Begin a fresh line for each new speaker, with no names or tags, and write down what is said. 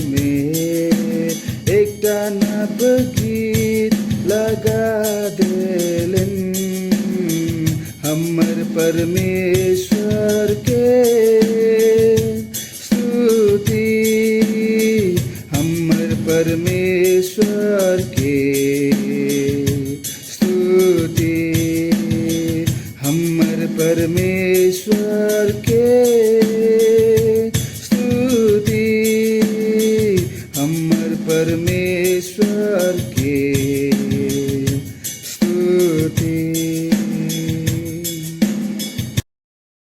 में एक नवगीत लगा देलन हमर परमेश्वर के स्तुति हमर परमेश्वर के स्तुति हमर परमेश्वर के स्तुति हमर परमेश्वर के